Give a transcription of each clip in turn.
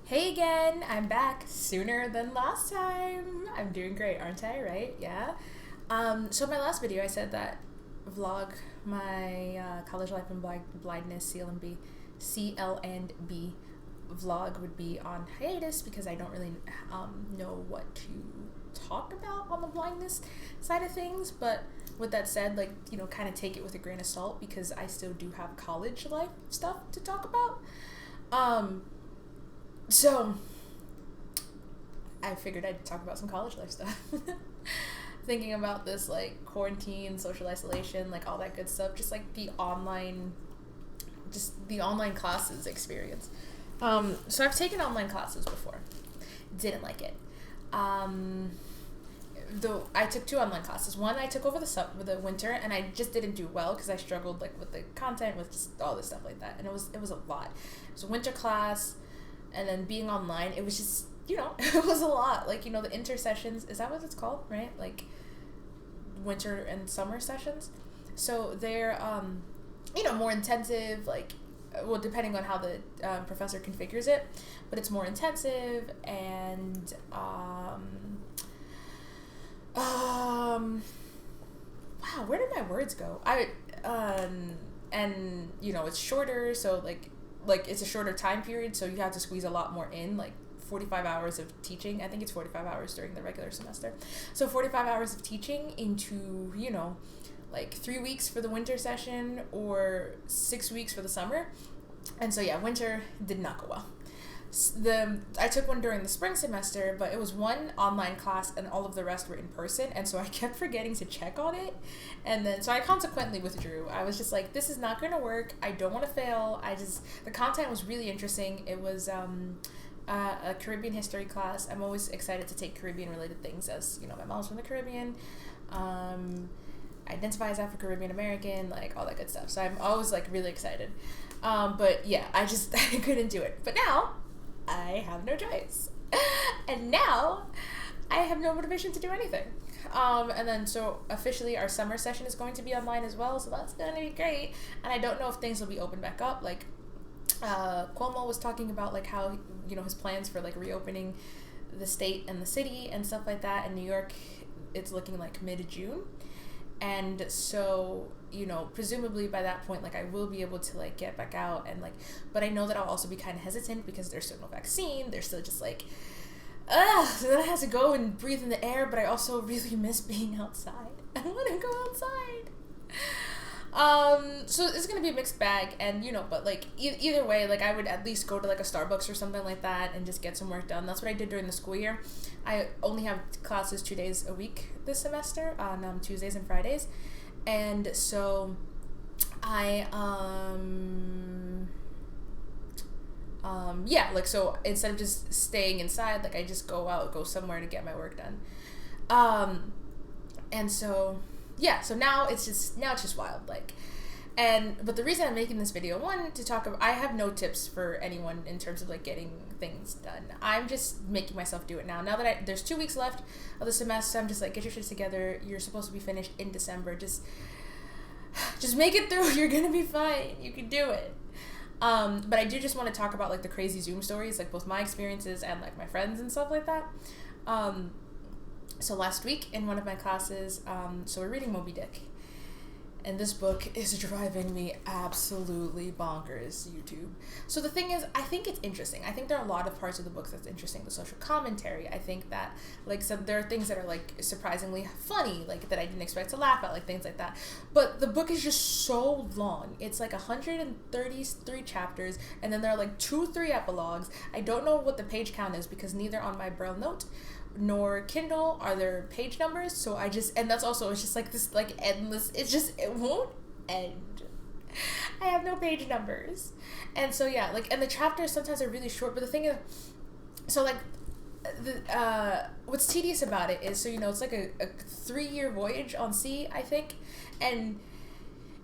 Hey again, I'm back sooner than last time. I'm doing great, aren't I? Right? Yeah. So my last video, I said that vlog, my college life and blindness CL&B vlog would be on hiatus because I don't really know what to talk about on the blindness side of things. But with that said, kind of take it with a grain of salt because I still do have college life stuff to talk about. So, I figured I'd talk about some college life stuff. Thinking about this, quarantine, social isolation, all that good stuff, just the online classes experience. So I've taken online classes before. Didn't like it. Though I took two online classes. One I took over the winter, and I just didn't do well because I struggled with the content, with just all this stuff like that, and it was a lot. It was a winter class. And then being online, it was just, it was a lot. The intersessions, is that what it's called, right? Winter and summer sessions. So they're, more intensive, depending on how the professor configures it. But it's more intensive and, wow, where did my words go? It's shorter, so, it's a shorter time period, so you have to squeeze a lot more in, 45 hours of teaching. I think it's 45 hours during the regular semester. So 45 hours of teaching into, 3 weeks for the winter session or 6 weeks for the summer. And so, yeah, winter did not go well. I took one during the spring semester, but it was one online class and all of the rest were in person, and so I kept forgetting to check on it, and then so I consequently withdrew. I was just like, this is not going to work. I don't want to fail. The content was really interesting. It was a Caribbean history class. I'm always excited to take Caribbean related things, as my mom's from the Caribbean. I identify as Afro-Caribbean American, all that good stuff. So I'm always really excited. But yeah, I couldn't do it. But now I have no choice. And now I have no motivation to do anything. And then so officially our summer session is going to be online as well, so that's going to be great. And I don't know if things will be opened back up. Cuomo was talking about how, his plans for reopening the state and the city and stuff like that. In New York, it's looking mid-June. And so, presumably by that point, I will be able to, get back out and, but I know that I'll also be kind of hesitant because there's still no vaccine. There's still just, so then I have to go and breathe in the air, but I also really miss being outside. I want to go outside. So it's going to be a mixed bag, and, but, either way, I would at least go to, a Starbucks or something like that and just get some work done. That's what I did during the school year. I only have classes 2 days a week this semester, on Tuesdays and Fridays, and so so instead of just staying inside, I just go somewhere to get my work done. And so, yeah, so now it's just wild, but the reason I'm making this video, one, to talk about, I have no tips for anyone in terms of getting things done. I'm just making myself do it now. Now that there's 2 weeks left of the semester, I'm just get your shit together. You're supposed to be finished in December. Just make it through. You're gonna be fine. You can do it. But I do just want to talk about the crazy Zoom stories, both my experiences and my friends and stuff like that. So last week in one of my classes, so we're reading Moby Dick. And this book is driving me absolutely bonkers, YouTube. So the thing is, I think it's interesting. I think there are a lot of parts of the book that's interesting. The social commentary. I think that, there are things that are, surprisingly funny, that I didn't expect to laugh at, things like that. But the book is just so long. It's, 133 chapters, and then there are, 2-3 epilogues. I don't know what the page count is, because neither on my Braille note nor Kindle are there page numbers, so and that's also, it's just this endless, it won't end. I have no page numbers, and so yeah, and the chapters sometimes are really short, but the thing is, so what's tedious about it is, so it's a 3-year voyage on sea, I think, and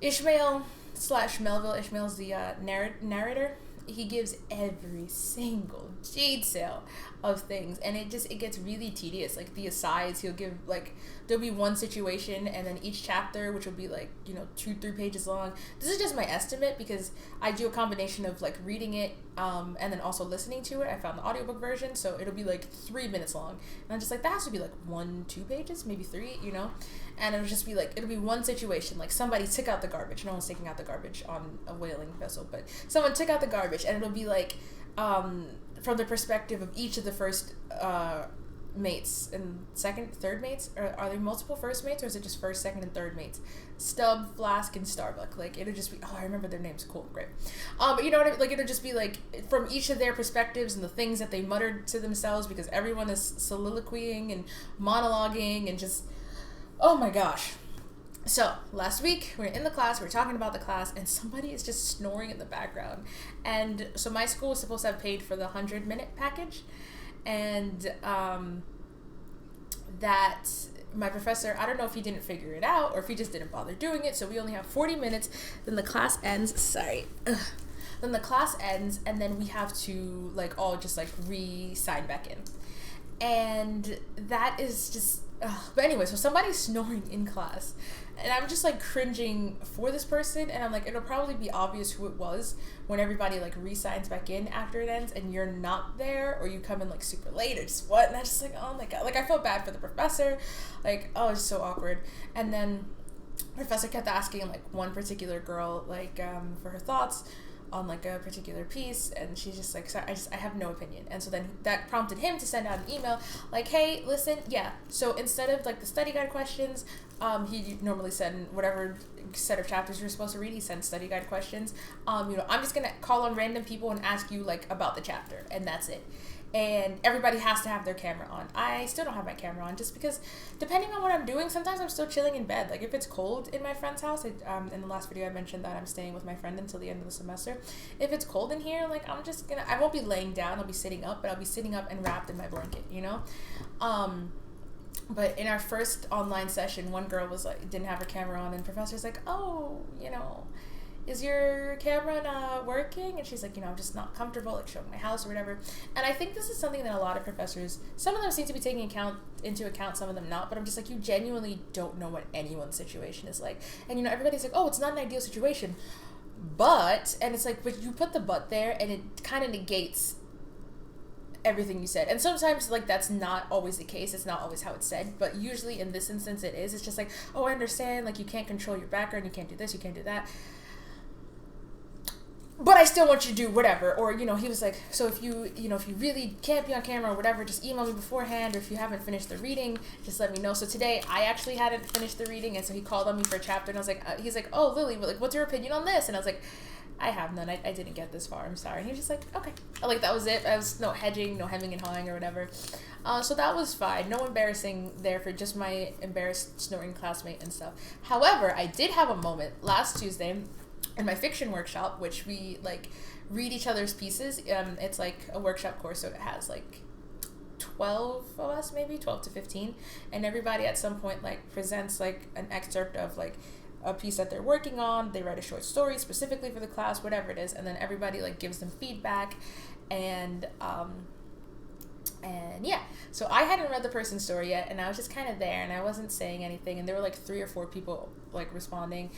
Ishmael / Melville, Ishmael's the narrator, he gives every single detail of things, and it gets really tedious. Like the asides, he'll give, like, there'll be one situation, and then each chapter, which will be like, 2-3 pages long. This is just my estimate because I do a combination of like reading it and then also listening to it. I found the audiobook version, so it'll be like 3 minutes long, and I'm just like, that has to be like 1-2 pages, maybe 3, and it'll just be like, it'll be one situation, like somebody took out the garbage. No one's taking out the garbage on a whaling vessel, but someone took out the garbage, and it'll be like from the perspective of each of the first mates and second, third mates. Or are there multiple first mates, or is it just first, second, and third mates? Stubb, Flask, and Starbuck. Like, it'll just be, I remember their names. Cool, great. But you know what I mean? Like, it'll just be like from each of their perspectives and the things that they muttered to themselves, because everyone is soliloquying and monologuing and just, oh my gosh. So last week we were in the class, we were talking about the class, and somebody is just snoring in the background. And so my school was supposed to have paid for the 100-minute package, and that my professor, I don't know if he didn't figure it out or if he just didn't bother doing it, so we only have 40 minutes, then the class ends. Then the class ends, and then we have to like all just like re-sign back in, and that is just but anyway, so somebody's snoring in class, and I'm just like cringing for this person, and I'm like, it'll probably be obvious who it was when everybody like re-signs back in after it ends and you're not there, or you come in like super late or just what, and I'm just like, oh my god, like I felt bad for the professor, like, oh, it's so awkward. And then professor kept asking like one particular girl like for her thoughts on like a particular piece, and she's just like, sorry, I have no opinion. And so then that prompted him to send out an email like, hey, listen, so instead of like the study guide questions, he normally send whatever set of chapters you're supposed to read, he sends study guide questions. I'm just gonna call on random people and ask you like about the chapter, and that's it. And everybody has to have their camera on. I still don't have my camera on just because depending on what I'm doing, sometimes I'm still chilling in bed. Like if it's cold in my friend's house, in the last video I mentioned that I'm staying with my friend until the end of the semester. If it's cold in here, like I won't be laying down, I'll be sitting up, but I'll be sitting up and wrapped in my blanket, But in our first online session, one girl was like, didn't have her camera on, and professor's like, oh, is your camera not working? And she's like, I'm just not comfortable like showing my house or whatever. And I think this is something that a lot of professors, some of them seem to be taking into account, some of them not, but I'm just like, you genuinely don't know what anyone's situation is like. And everybody's like, oh, it's not an ideal situation, but, and it's like, but you put the but there and it kind of negates everything you said. And sometimes like that's not always the case, it's not always how it's said, but usually in this instance it is. It's just like, oh, I understand, like you can't control your background, you can't do this, you can't do that, but I still want you to do whatever. Or he was like, so if you really can't be on camera or whatever, just email me beforehand, or if you haven't finished the reading, just let me know. So today I actually hadn't finished the reading, and so he called on me for a chapter, and I was like, he's like, oh, Lily, like, what's your opinion on this? And I was like, I have none. I didn't get this far. I'm sorry. And he was just like, okay. Like, that was it. I was no hedging, no hemming and hawing or whatever. So that was fine. No embarrassing there for just my embarrassed snoring classmate and stuff. However, I did have a moment last Tuesday in my fiction workshop, which we, like, read each other's pieces. It's, like, a workshop course, so it has, like, 12 of us, maybe 12 to 15. And everybody at some point, like, presents, like, an excerpt of, like, a piece that they're working on. They write a short story specifically for the class, whatever it is, and then everybody like gives them feedback, and yeah, so I hadn't read the person's story yet, and I was just kind of there, and I wasn't saying anything, and there were like 3 or 4 people like responding,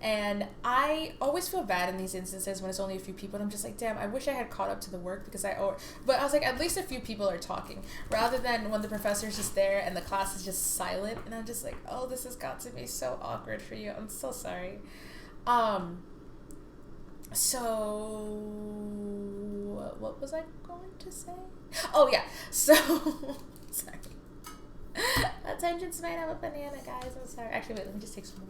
and I always feel bad in these instances when it's only a few people, and I'm just like, damn, I wish I had caught up to the work, because but I was like, at least a few people are talking, rather than when the professor's just there and the class is just silent, and I'm just like, oh, this has got to be so awkward for you. I'm so sorry. So what was I going to say? Oh yeah, so sorry. Attention span of a banana, guys. I'm sorry. Actually, wait, let me just take some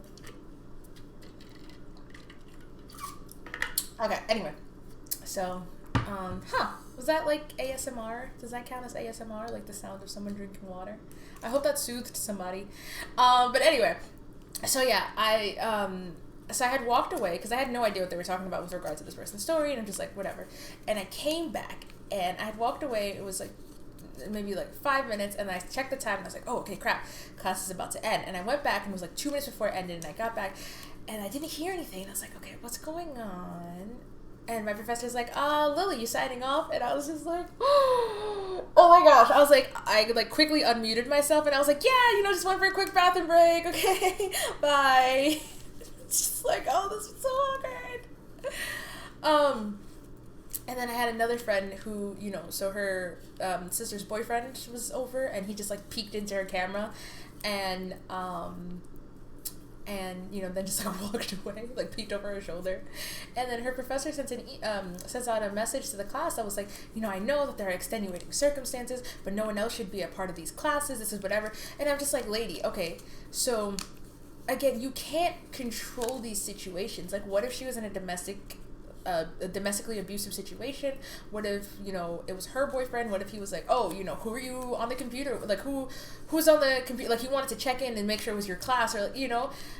more. Okay, anyway. So, was that like ASMR? Does that count as ASMR? Like the sound of someone drinking water? I hope that soothed somebody. But anyway, so yeah, so I had walked away because I had no idea what they were talking about with regard to this person's story, and I'm just like, whatever. And I came back, and I had walked away. It was like maybe like 5 minutes, and I checked the time, and I was like, oh, okay, crap, class is about to end. And I went back, and it was like 2 minutes before it ended, and I got back, and I didn't hear anything, and I was like, okay, what's going on? And my professor's like, Lily, you signing off? And I was just like, oh my gosh. I was like, I like quickly unmuted myself and I was like, yeah, just went for a quick bathroom break. Okay, bye. It's just like, oh, this is so awkward. And then I had another friend who, so her sister's boyfriend was over and he just like peeked into her camera and then just like walked away, like peeked over her shoulder. And then her professor sends out a message to the class that was like, I know that there are extenuating circumstances, but no one else should be a part of these classes. This is whatever. And I'm just like, lady, okay, so again, you can't control these situations. Like, what if she was in a domestically abusive situation? What if it was her boyfriend? What if he was like, oh, who are you on the computer, like who's on the computer, like he wanted to check in and make sure it was your class, or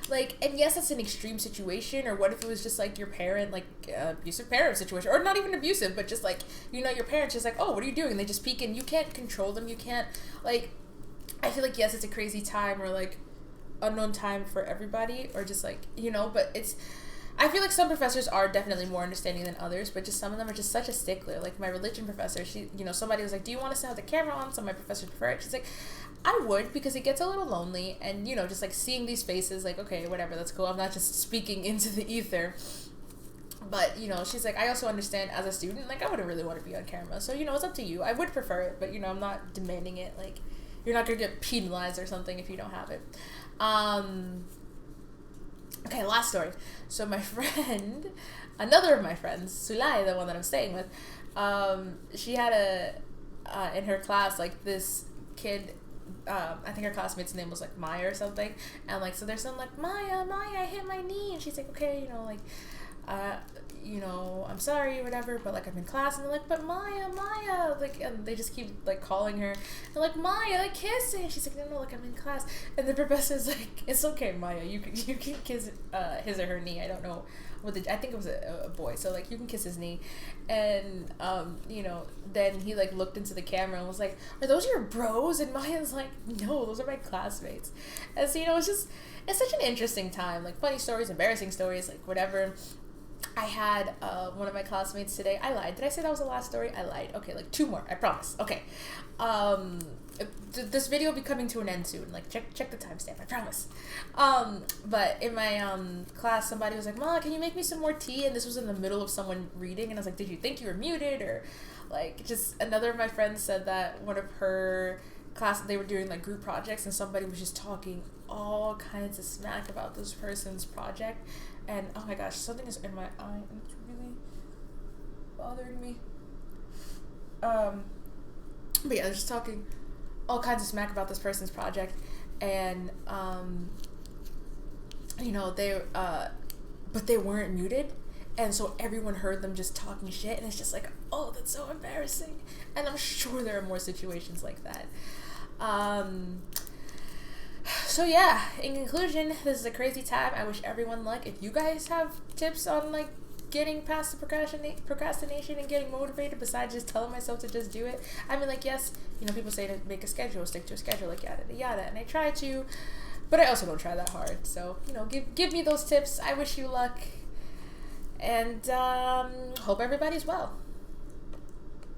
like and yes, that's an extreme situation. Or what if it was just like your parent, like abusive parent situation, or not even abusive, but just like your parents just like, oh, what are you doing, and they just peek in. You can't control them. You can't, like, I feel like yes, it's a crazy time, or like unknown time for everybody, or just like but it's, I feel like some professors are definitely more understanding than others, but just some of them are just such a stickler. Like my religion professor, she, somebody was like, do you want us to have the camera on? Some of my professors prefer it. She's like, I would, because it gets a little lonely, and just like seeing these faces, like, okay, whatever, that's cool. I'm not just speaking into the ether. But, she's like, I also understand as a student, like, I wouldn't really want to be on camera. So, it's up to you. I would prefer it, but, I'm not demanding it. Like, you're not going to get penalized or something if you don't have it. Okay, last story. So my friend, another of my friends, Sulai, the one that I'm staying with, she had in her class, like, this kid, I think her classmate's name was, like, Maya or something, and, like, so there's some, like, Maya, I hit my knee, and she's like, okay, like, I'm sorry, whatever, but, like, I'm in class, and they're like, but Maya, like, and they just keep, like, calling her, and like, Maya, like, kiss it, and she's like, no, like, I'm in class, and the professor's like, it's okay, Maya, you can kiss his or her knee. I don't know I think it was a boy, so, like, you can kiss his knee, and, then he, like, looked into the camera and was like, are those your bros? And Maya's like, no, those are my classmates. And so, it's such an interesting time, like, funny stories, embarrassing stories, like, whatever. I had one of my classmates today. I lied. Did I say that was the last story? I lied. Okay, like 2 more. I promise. Okay. This video will be coming to an end soon. Like, check the timestamp. I promise. But in my class, somebody was like, Ma, can you make me some more tea? And this was in the middle of someone reading. And I was like, did you think you were muted? Or, like, just another of my friends said that one of her class, they were doing, like, group projects. And somebody was just talking all kinds of smack about this person's project. And oh my gosh, something is in my eye and it's really bothering me. But yeah, they're just talking all kinds of smack about this person's project, and but they weren't muted, and so everyone heard them just talking shit, and it's just like, oh, that's so embarrassing. And I'm sure there are more situations like that. So yeah, in conclusion, this is a crazy time. I wish everyone luck. If you guys have tips on, like, getting past the procrastination and getting motivated besides just telling myself to just do it. I mean, like, yes, people say to make a schedule, stick to a schedule, like, yada yada, and I try to, but I also don't try that hard. So, give me those tips. I wish you luck, and hope everybody's well.